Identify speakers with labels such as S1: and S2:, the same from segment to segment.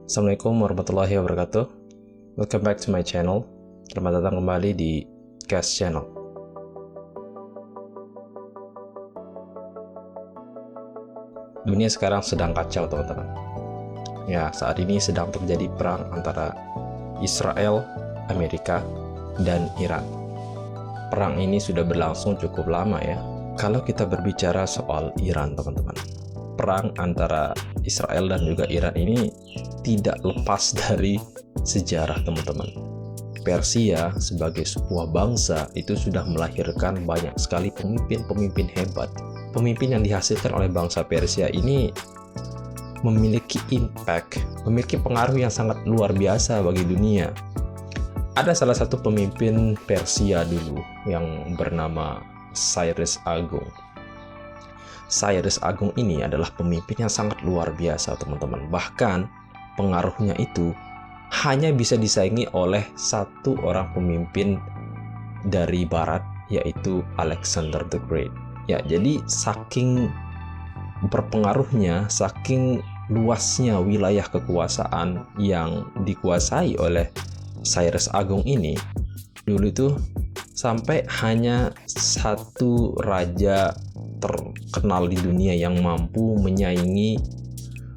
S1: Assalamualaikum warahmatullahi wabarakatuh. Welcome back to my channel. Selamat datang kembali di Cast Channel. Dunia sekarang sedang kacau, teman-teman. Ya, saat ini sedang terjadi perang antara Israel, Amerika, dan Iran. Perang ini sudah berlangsung cukup lama ya. Kalau kita berbicara soal Iran, teman-teman, perang antara Israel dan juga Iran ini tidak lepas dari sejarah, teman-teman. Persia sebagai sebuah bangsa itu sudah melahirkan banyak sekali pemimpin-pemimpin hebat. Pemimpin yang dihasilkan oleh bangsa Persia ini memiliki impact, memiliki pengaruh yang sangat luar biasa bagi dunia. Ada salah satu pemimpin Persia dulu yang bernama Cyrus Agung. Cyrus Agung ini adalah pemimpin yang sangat luar biasa, teman-teman. Bahkan pengaruhnya itu hanya bisa disaingi oleh satu orang pemimpin dari barat, yaitu Alexander the Great. Ya, jadi saking berpengaruhnya, saking luasnya wilayah kekuasaan yang dikuasai oleh Cyrus Agung ini, dulu itu sampai hanya satu raja terkenal di dunia yang mampu menyaingi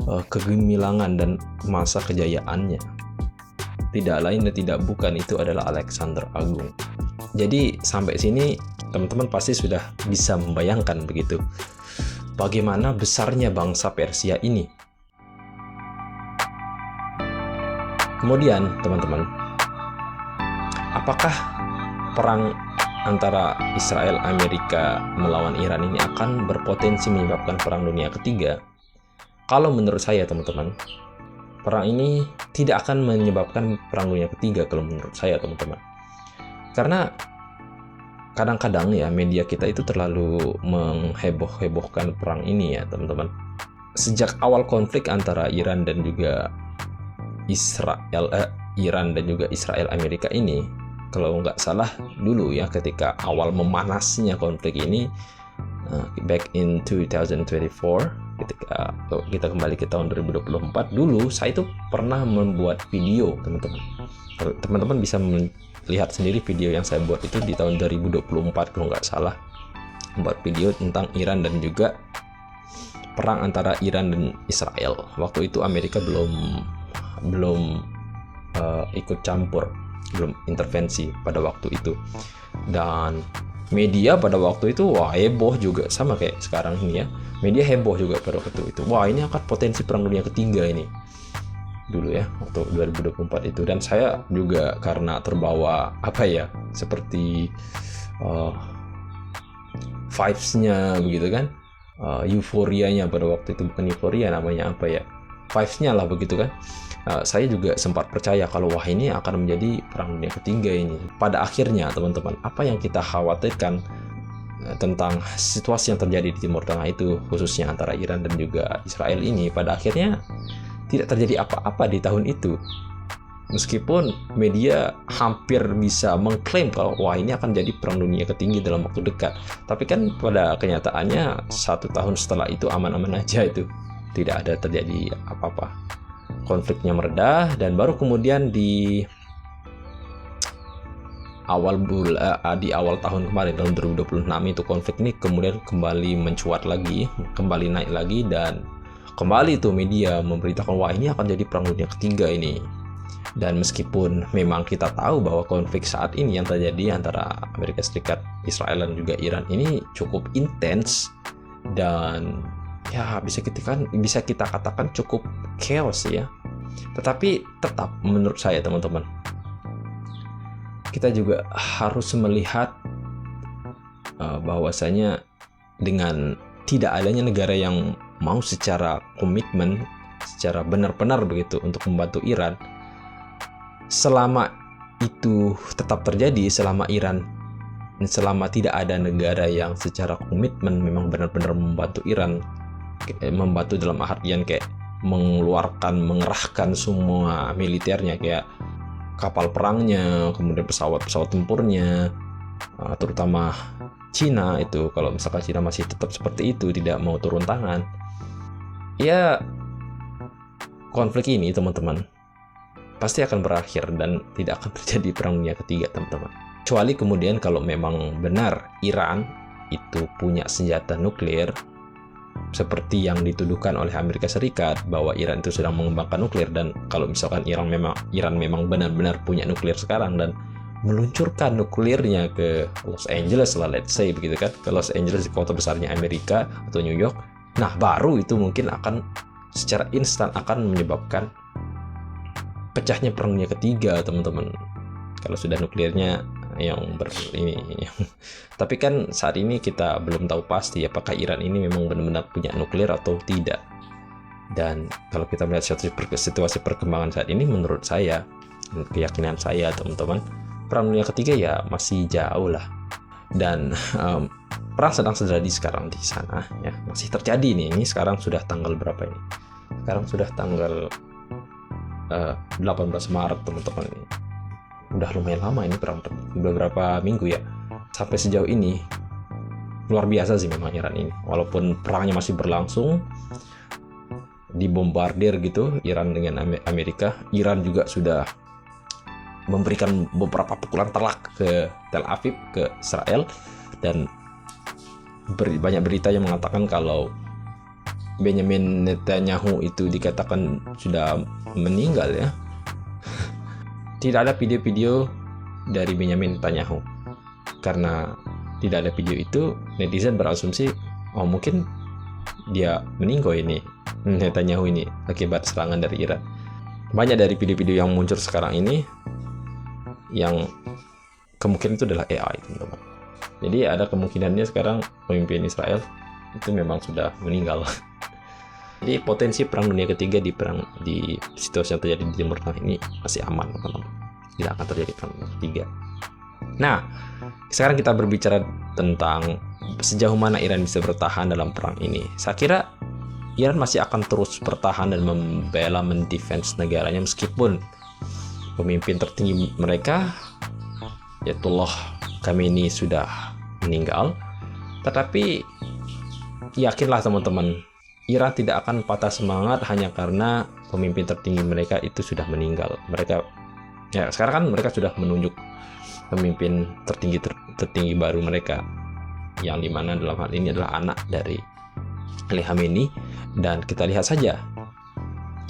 S1: kegemilangan dan masa kejayaannya. Tidak lain dan tidak bukan, itu adalah Alexander Agung. Jadi sampai sini teman-teman pasti sudah bisa membayangkan begitu bagaimana besarnya bangsa Persia ini. Kemudian teman-teman, apakah perang antara Israel Amerika melawan Iran ini akan berpotensi menyebabkan perang dunia ketiga? Kalau menurut saya, teman-teman, perang ini tidak akan menyebabkan perang dunia ketiga kalau menurut saya, teman-teman. Karena kadang-kadang ya media kita itu terlalu mengheboh-hebohkan perang ini ya, teman-teman. Sejak awal konflik antara Iran dan juga Israel Amerika ini, kalau nggak salah dulu ya, ketika awal memanasnya konflik ini, back in 2024, ketika kita kembali ke tahun 2024, dulu saya itu pernah membuat video, teman-teman. Teman-teman bisa melihat sendiri video yang saya buat itu di tahun 2024 kalau nggak salah, membuat video tentang Iran dan juga perang antara Iran dan Israel. Waktu itu Amerika belum ikut campur, belum intervensi pada waktu itu. Dan media pada waktu itu heboh juga, sama kayak sekarang ini ya. Media heboh juga pada waktu itu. Wah, ini akan potensi perang dunia ketiga ini. Dulu ya, waktu 2024 itu. Dan saya juga karena terbawa seperti vibes-nya begitu kan. Euforianya pada waktu itu, bukan euforia namanya, vibes-nya lah begitu kan. Saya juga sempat percaya kalau wah, ini akan menjadi perang dunia ketiga ini. Pada akhirnya, teman-teman, apa yang kita khawatirkan tentang situasi yang terjadi di Timur Tengah itu, khususnya antara Iran dan juga Israel ini, pada akhirnya tidak terjadi apa-apa di tahun itu. Meskipun media hampir bisa mengklaim kalau wah, ini akan jadi perang dunia ketiga dalam waktu dekat. Tapi kan pada kenyataannya 1 tahun setelah itu aman-aman aja, itu tidak ada terjadi apa-apa. Konfliknya meredah, dan baru kemudian di awal tahun kemarin, tahun 2026 itu, konflik ini kemudian kembali mencuat lagi, kembali naik lagi, dan kembali itu media memberitakan wah, ini akan jadi perang dunia ketiga ini. Dan meskipun memang kita tahu bahwa konflik saat ini yang terjadi antara Amerika Serikat, Israel, dan juga Iran ini cukup intens dan ya bisa kita katakan cukup chaos ya. Tetapi tetap menurut saya, teman-teman, kita juga harus melihat bahwasanya dengan tidak adanya negara yang mau secara komitmen, secara benar-benar begitu untuk membantu Iran, selama itu tetap terjadi, selama tidak ada negara yang secara komitmen memang benar-benar membantu Iran, membantu dalam artian kayak mengerahkan semua militernya, kayak kapal perangnya, kemudian pesawat-pesawat tempurnya, terutama Cina itu. Kalau misalkan Cina masih tetap seperti itu, tidak mau turun tangan, ya konflik ini teman-teman pasti akan berakhir dan tidak akan terjadi perang dunia ketiga teman-teman. Kecuali kemudian kalau memang benar Iran itu punya senjata nuklir seperti yang dituduhkan oleh Amerika Serikat bahwa Iran itu sedang mengembangkan nuklir, dan kalau misalkan Iran memang benar-benar punya nuklir sekarang dan meluncurkan nuklirnya ke Los Angeles lah, let's say begitu kan, ke Los Angeles, kota besarnya Amerika atau New York, nah baru itu mungkin akan secara instan akan menyebabkan pecahnya perang dunia ketiga teman-teman, kalau sudah nuklirnya yang ini. Tapi kan saat ini kita belum tahu pasti apakah Iran ini memang benar-benar punya nuklir atau tidak. Dan kalau kita melihat situasi perkembangan saat ini, menurut saya, keyakinan saya teman-teman, perang dunia ketiga ya masih jauh lah. Dan perang sedang terjadi sekarang di sana ya, masih terjadi nih. Ini sekarang sudah tanggal berapa ini? Sekarang sudah tanggal 18 Maret teman-teman ini. Udah lumayan lama ini perang, beberapa minggu ya. Sampai sejauh ini luar biasa sih memang Iran ini. Walaupun perangnya masih berlangsung, dibombardir gitu Iran dengan Amerika. Iran juga sudah memberikan beberapa pukulan telak ke Tel Aviv, ke Israel, dan banyak berita yang mengatakan kalau Benjamin Netanyahu itu dikatakan sudah meninggal ya. Tidak ada video-video dari Benjamin Netanyahu. Karena tidak ada video itu, netizen berasumsi, oh mungkin dia meninggal ini, Netanyahu ini, akibat serangan dari Iran. Banyak dari video-video yang muncul sekarang ini, yang kemungkinan itu adalah AI, teman-teman. Jadi ada kemungkinannya sekarang pemimpin Israel itu memang sudah meninggal. Jadi potensi perang dunia ketiga di situasi yang terjadi di Timur Tengah ini masih aman, teman-teman. Tidak akan terjadi perang dunia ketiga. Nah, sekarang kita berbicara tentang sejauh mana Iran bisa bertahan dalam perang ini. Saya kira Iran masih akan terus bertahan dan membela mendefense negaranya meskipun pemimpin tertinggi mereka, Ayatollah Khamenei, sudah meninggal. Tetapi yakinlah teman-teman, Iran tidak akan patah semangat hanya karena pemimpin tertinggi mereka itu sudah meninggal. Mereka ya sekarang kan mereka sudah menunjuk pemimpin tertinggi baru mereka, yang dimana dalam hal ini adalah anak dari Ali Khamenei. Dan kita lihat saja,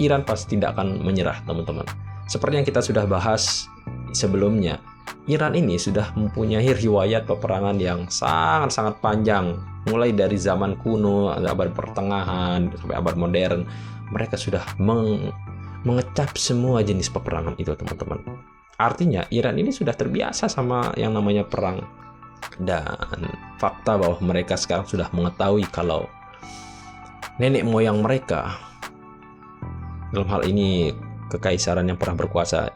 S1: Iran pasti tidak akan menyerah teman-teman. Seperti yang kita sudah bahas sebelumnya, Iran ini sudah mempunyai riwayat peperangan yang sangat-sangat panjang. Mulai dari zaman kuno, abad pertengahan, sampai abad modern, mereka sudah mengecap semua jenis peperangan itu teman-teman. Artinya Iran ini sudah terbiasa sama yang namanya perang. Dan fakta bahwa mereka sekarang sudah mengetahui kalau nenek moyang mereka, dalam hal ini kekaisaran yang pernah berkuasa,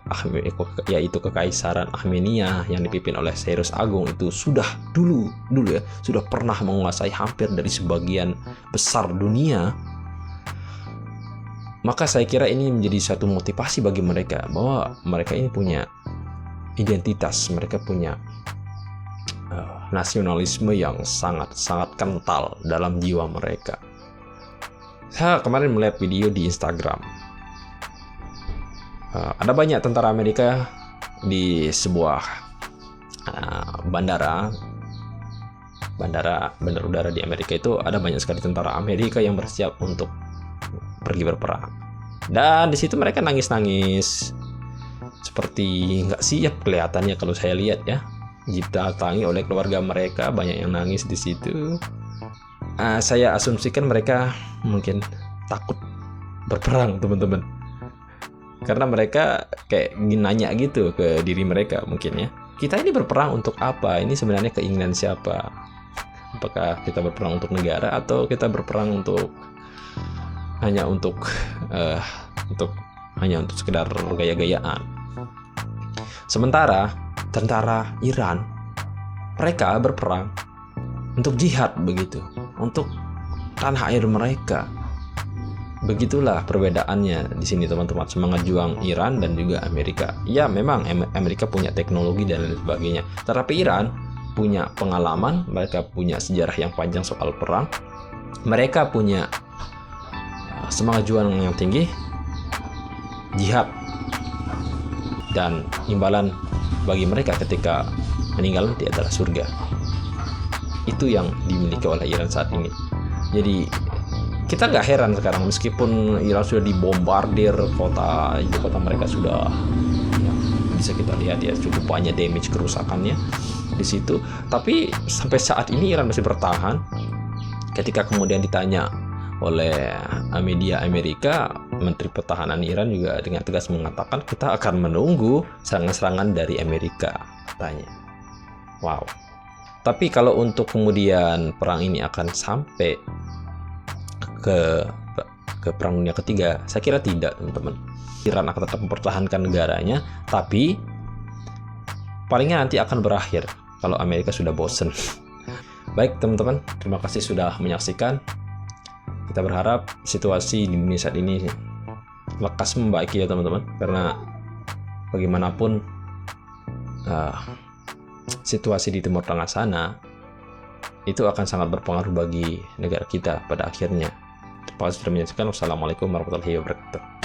S1: yaitu kekaisaran Armenia yang dipimpin oleh Cyrus Agung, itu sudah dulu ya, sudah pernah menguasai hampir dari sebagian besar dunia. Maka saya kira ini menjadi satu motivasi bagi mereka, bahwa mereka ini punya identitas, mereka punya nasionalisme yang sangat-sangat kental dalam jiwa mereka. Saya kemarin melihat video di Instagram. Ada banyak tentara Amerika di sebuah bandara udara di Amerika. Itu ada banyak sekali tentara Amerika yang bersiap untuk pergi berperang. Dan di situ mereka nangis-nangis, seperti nggak siap kelihatannya kalau saya lihat ya. Didatangi oleh keluarga mereka, banyak yang nangis di situ. Saya asumsikan mereka mungkin takut berperang, teman-teman. Karena mereka kayak nanya gitu ke diri mereka mungkin ya. Kita ini berperang untuk apa? Ini sebenarnya keinginan siapa? Apakah kita berperang untuk negara atau kita berperang hanya untuk sekedar gaya-gayaan? Sementara tentara Iran, mereka berperang untuk jihad begitu, untuk tanah air mereka. Begitulah perbedaannya di sini teman-teman, semangat juang Iran dan juga Amerika. Ya memang Amerika punya teknologi dan lain sebagainya, tetapi Iran punya pengalaman, mereka punya sejarah yang panjang soal perang, mereka punya semangat juang yang tinggi, jihad dan imbalan bagi mereka ketika meninggal nanti adalah surga. Itu yang dimiliki oleh Iran saat ini. Jadi kita nggak heran sekarang meskipun Iran sudah dibombardir, ibu kota mereka sudah ya, bisa kita lihat ya cukup banyak damage kerusakannya di situ. Tapi sampai saat ini Iran masih bertahan. Ketika kemudian ditanya oleh media Amerika, Menteri Pertahanan Iran juga dengan tegas mengatakan kita akan menunggu serangan-serangan dari Amerika, katanya. Wow. Tapi kalau untuk kemudian perang ini akan sampai ke perang dunia ketiga, saya kira tidak, teman-teman. Iran akan tetap mempertahankan negaranya, tapi palingnya nanti akan berakhir kalau Amerika sudah bosen. Baik teman-teman, terima kasih sudah menyaksikan. Kita berharap situasi di dunia saat ini lekas membaiki ya teman-teman, karena bagaimanapun situasi di Timur Tengah sana itu akan sangat berpengaruh bagi negara kita pada akhirnya. Terima kasih sudah menyaksikan. Wassalamualaikum warahmatullahi wabarakatuh.